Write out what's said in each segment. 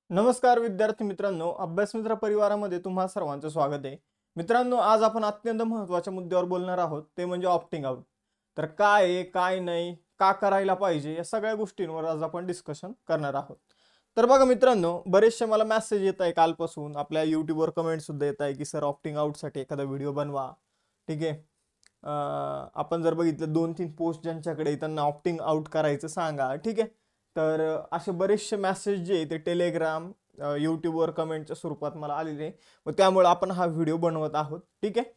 नमस्कार विद्यार्थी मित्रांनो, अभ्यास मित्र परिवारामध्ये तुम्हा सर्वांचं स्वागत आहे. मित्रांनो, आज आपण अत्यंत महत्त्वाच्या मुद्द्यावर बोलणार आहोत, ते म्हणजे ऑप्टिंग आउट. तर काय आहे, काय नाही, का करायला पाहिजे, या सगळ्या गोष्टींवर आज आपण डिस्कशन करणार आहोत. तर बघा मित्रांनो, बरेचसे मला मेसेज येत आहे कालपासून, आपल्या यूट्यूबवर कमेंट सुद्धा येत आहे की सर ऑप्टिंग आउटसाठी एखादा व्हिडिओ बनवा. ठीक आहे. आपण जर बघितलं 2-3 पोस्ट ज्यांच्याकडे त्यांना ऑप्टिंग आउट करायचं सांगा. ठीक आहे. तर असे बरेचसे मेसेज जे ते टेलिग्राम यूट्यूबवर कमेंटच्या स्वरूपात मला आलेले, व त्यामुळे आपण हा व्हिडिओ बनवत आहोत. ठीक आहे.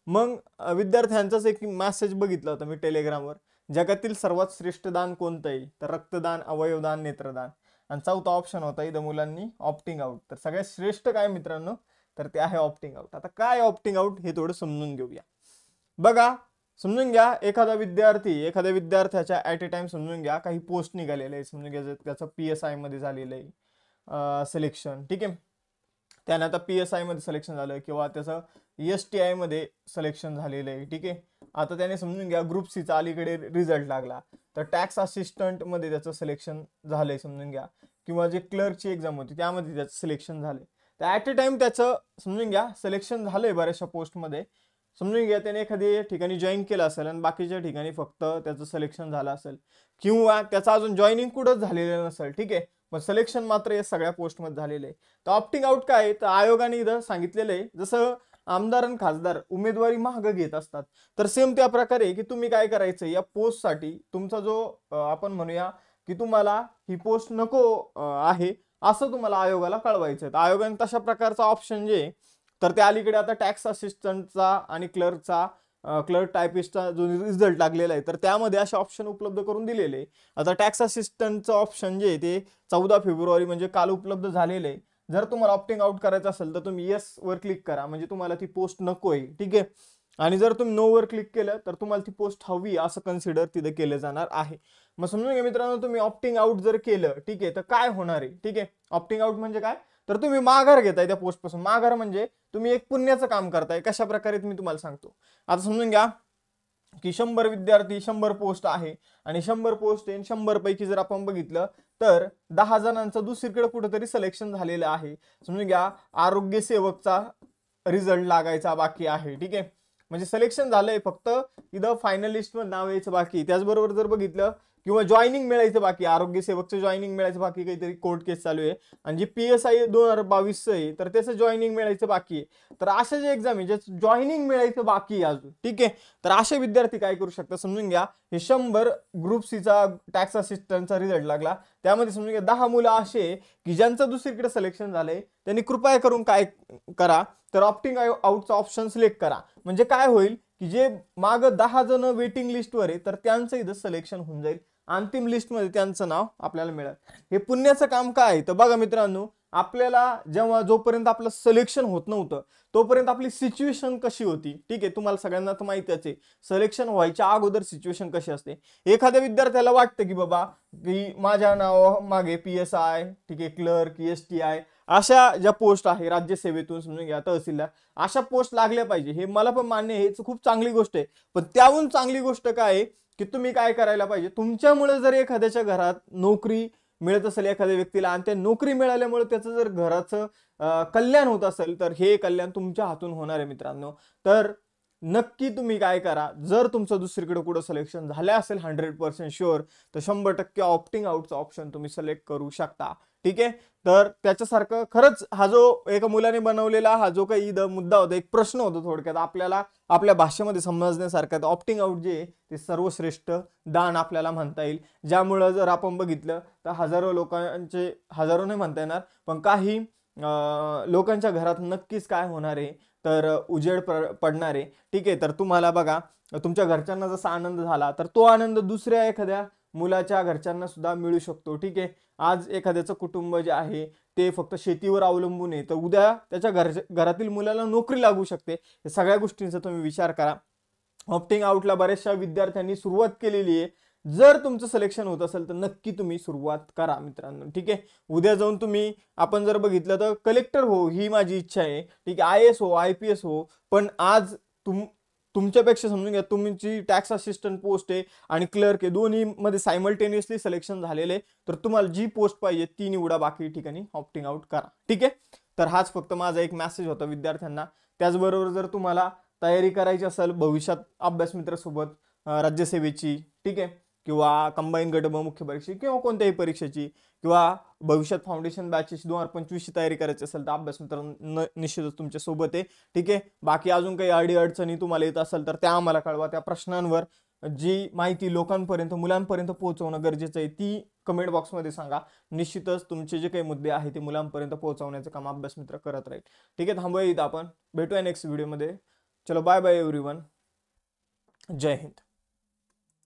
मग विद्यार्थ्यांचाच एक मेसेज बघितला होता मी टेलिग्रामवर. जगातील सर्वात श्रेष्ठ दान कोणतं आहे? तर रक्तदान, अवयवदान, नेत्रदान. आणि चौथा ऑप्शन होता इथं मुलांनी ऑप्टिंग आउट. तर सगळ्यात श्रेष्ठ काय मित्रांनो? तर ते आहे ऑप्टिंग आउट. आता काय ऑप्टिंग आउट हे थोडं समजून घेऊया. बघा, समजून घ्या, एखाद्या विद्यार्थ्याच्या ॲट ए टाइम समजून घ्या काही पोस्ट निघालेले आहे. समजून घ्या त्याचं PSI मध्ये झालेलं आहे सिलेक्शन. ठीक आहे. त्याने आता PSI मध्ये सिलेक्शन झालं किंवा त्याचं STI मध्ये सिलेक्शन झालेलं आहे. ठीक आहे. आता त्याने समजून घ्या ग्रुप सीचा अलीकडे रिझल्ट लागला, तर टॅक्स असिस्टंट मध्ये त्याचं सिलेक्शन झालंय समजून घ्या, किंवा जे क्लर्कची एक्झाम होती त्यामध्ये त्याचं सिलेक्शन झालंय. तर ॲट ए टाइम त्याचं समजून घ्या सिलेक्शन झालंय बऱ्याचशा पोस्टमध्ये. समजून घ्या त्याने एखादी ठिकाणी जॉईन केलं असेल आणि बाकीच्या ठिकाणी फक्त त्याचं सिलेक्शन झालं असेल, किंवा त्याचं अजून जॉईनिंग कुठंच झालेलं नसेल. ठीक आहे. पण सिलेक्शन मात्र या सगळ्या पोस्टमध्ये झालेलं आहे. तर ऑप्टिंग आउट काय आहे? तर आयोगाने इथं सांगितलेलं आहे, जसं आमदार आणि खासदार उमेदवारी महाग घेत असतात, तर सेम त्या प्रकारे की तुम्ही काय करायचं, या पोस्टसाठी तुमचा जो आपण म्हणूया की तुम्हाला ही पोस्ट नको आहे असं तुम्हाला आयोगाला कळवायचं आहे. तर आयोगाने तशा प्रकारचा ऑप्शन जे तर ते अलीकडे आता टॅक्स असिस्टंटचा आणि क्लर्क टायपिस्टचा जो रिझल्ट लागलेला आहे, तर त्यामध्ये असे ऑप्शन उपलब्ध करून दिलेले. आता टॅक्स असिस्टंटचं ऑप्शन जे ते 14 फेब्रुवारी म्हणजे काल उपलब्ध झालेलं आहे. जर तुम्हाला ऑप्टिंग आउट करायचं असेल तर तुम्ही येस वर क्लिक करा, म्हणजे तुम्हाला ती पोस्ट नको आहे. ठीक आहे. आणि जर तुम्ही नो वर क्लिक केलं तर तुम्हाला ती पोस्ट हवी असं कन्सिडर तिथे केलं जाणार आहे. मग समजून घ्या मित्रांनो, तुम्ही ऑप्टिंग आउट जर केलं, ठीक आहे, तर काय होणार आहे? ठीक आहे. ऑप्टिंग आउट म्हणजे काय? तर तुम्ही माघार घेताय त्या पोस्ट पासून. माघार म्हणजे तुम्ही एक पुण्याचं काम करताय. कशा प्रकारे मी तुम्हाला सांगतो. आता समजून घ्या की 100 विद्यार्थी, 100 पोस्ट आहे, आणि 100 पोस्ट आहे, 100 पैकी जर आपण बघितलं तर 10 जणांचं दुसरीकडे कुठेतरी सिलेक्शन झालेलं आहे. समजून घ्या आरोग्य सेवकचा रिझल्ट लागायचा बाकी आहे. ठीक आहे. म्हणजे सिलेक्शन झालंय, फक्त इथं फायनलिस्ट मध्ये नाव यायचं बाकी. त्याचबरोबर जर बघितलं किंवा जॉईनिंग मिळायचं बाकी, आरोग्य सेवकचं जॉईनिंग मिळायचं बाकी, काहीतरी कोर्ट केस चालू आहे. आणि जे PSI 2022 आहे तर त्याचं जॉईनिंग मिळायचं बाकी आहे. तर अशा जे एक्झाम आहे ज्याचं जॉईनिंग मिळायचं बाकी आहे अजून. ठीक आहे. तर असे विद्यार्थी काय करू शकतात? समजून घ्या हे 100 ग्रुप सीचा टॅक्स असिस्टंटचा रिझल्ट लागला, त्यामध्ये समजून घ्या 10 मुलं असे की ज्यांचं दुसरीकडे सिलेक्शन झालंय, त्यांनी कृपया करून काय करा, तर ऑप्टिंग आउटचा ऑप्शन सिलेक्ट करा. म्हणजे काय होईल की जे माग 10 जण वेटिंग लिस्टवर आहे तर त्यांचं इथं सिलेक्शन होऊन जाईल, अंतिम लिस्टमध्ये त्यांचं नाव आपल्याला मिळेल. हे पुण्याचं काम काय आहे? तर बघा मित्रांनो, आपल्याला जेव्हा जोपर्यंत आपलं सिलेक्शन होत नव्हतं तोपर्यंत आपली सिच्युएशन कशी होती? ठीक आहे, तुम्हाला सगळ्यांना तर माहितीच आहे सिलेक्शन व्हायच्या अगोदर सिच्युएशन कशी असते. एखाद्या विद्यार्थ्याला वाटतं की बाबा की माझ्या नावा मागे PSI, ठीक आहे, क्लर्क, STI अशा ज्या पोस्ट आहे राज्यसेवेतून समजून घ्या तहसीलदार, अशा पोस्ट लागल्या पाहिजे. हे मला पण मान्य आहे, हे खूप चांगली गोष्ट आहे. पण त्याहून चांगली गोष्ट काय आहे की तुम्ही काय करायला पाहिजे, तुमच्यामुळे जर एखाद्याच्या घरात नोकरी मिळत असेल एखाद्या व्यक्तीला, आणि त्या नोकरी मिळाल्यामुळे त्याचं जर घराचं कल्याण होत असेल, तर हे कल्याण तुमच्या हातून होणार आहे मित्रांनो. तर नक्की तुम्ही काय करा, जर तुमचं दुसरीकडे कुठं सिलेक्शन झालं असेल 100% शुअर, तर 100% ऑप्टिंग आउटचा ऑप्शन तुम्ही सिलेक्ट करू शकता. ठीक आहे. तर त्याच्यासारखं खरंच हा जो एका मुलाने बनवलेला हा जो काही मुद्दा होता, एक प्रश्न होता थोडक्यात आपल्याला आपल्या भाषेमध्ये समजण्यासारखं, तर आउट जे ते सर्वश्रेष्ठ दान आपल्याला म्हणता येईल. ज्यामुळं जर आपण बघितलं तर हजारो लोकांचे, हजारो नाही म्हणता येणार पण काही लोकांच्या घरात नक्कीच काय होणार आहे, तर उजेड पडणार आहे. ठीक आहे. तर तुम्हाला बघा तुमच्या घरच्यांना जसा आनंद झाला तर तो आनंद दुसऱ्या एखाद्या मुलाच्या घरच्यांना सुद्धा मिळू शकतो. ठीक आहे. आज एखाद्याचं कुटुंब जे आहे ते फक्त शेतीवर अवलंबून आहे, तर उद्या त्याच्या घरातील मुलाला नोकरी लागू शकते. या सगळ्या गोष्टींचा तुम्ही विचार करा. ऑप्टिंग आउटला बऱ्याचशा विद्यार्थ्यांनी सुरुवात केलेली आहे. जर तुमचं सिलेक्शन होत असेल तर नक्की तुम्ही सुरुवात करा मित्रांनो. ठीक आहे. उद्या जाऊन तुम्ही आपण जर बघितलं तर कलेक्टर हो ही माझी इच्छा आहे, ठीक आहे, IAS हो, IPS हो, पण आज तुमच्यापेक्षा समजून घ्या, तुमची टॅक्स असिस्टंट पोस्ट आहे आणि क्लर्क आहे, दोन्ही मध्ये सायमल्टेनियसली सिलेक्शन झालेले, तर तुम्हाला जी पोस्ट पाहिजे ती निवडा, बाकी ठिकाणी ऑप्टिंग आउट करा. ठीक आहे. तर हाच फक्त माझा एक मेसेज होता विद्यार्थ्यांना. त्याचबरोबर जर तुम्हाला तयारी करायची असेल भविष्यात अभ्यास मित्रासोबत राज्यसेवेची, ठीक आहे, किंवा कंबाईन गट ब मुख्य परीक्षा किंवा कोणत्याही परीक्षेची, किंवा भविष्यात फाउंडेशन बॅचेस 2025 ची तयारी करायची असेल तर अभ्यास मित्र निश्चितच तुमच्या सोबत आहे. ठीक आहे. बाकी अजून काही अडी अडचणी तुम्हाला येत असेल तर त्या आम्हाला कळवा. त्या प्रश्नांवर जी माहिती लोकांपर्यंत मुलांपर्यंत पोहोचवणं गरजेचं आहे ती कमेंट बॉक्समध्ये सांगा. निश्चितच तुमचे जे काही मुद्दे आहेत ते मुलांपर्यंत पोहोचवण्याचं काम अभ्यास मित्र करत राहील. ठीक आहे. थांबूया इथं, आपण भेटूया नेक्स्ट व्हिडिओमध्ये. चलो बाय बाय एव्हरीवन. जय हिंद.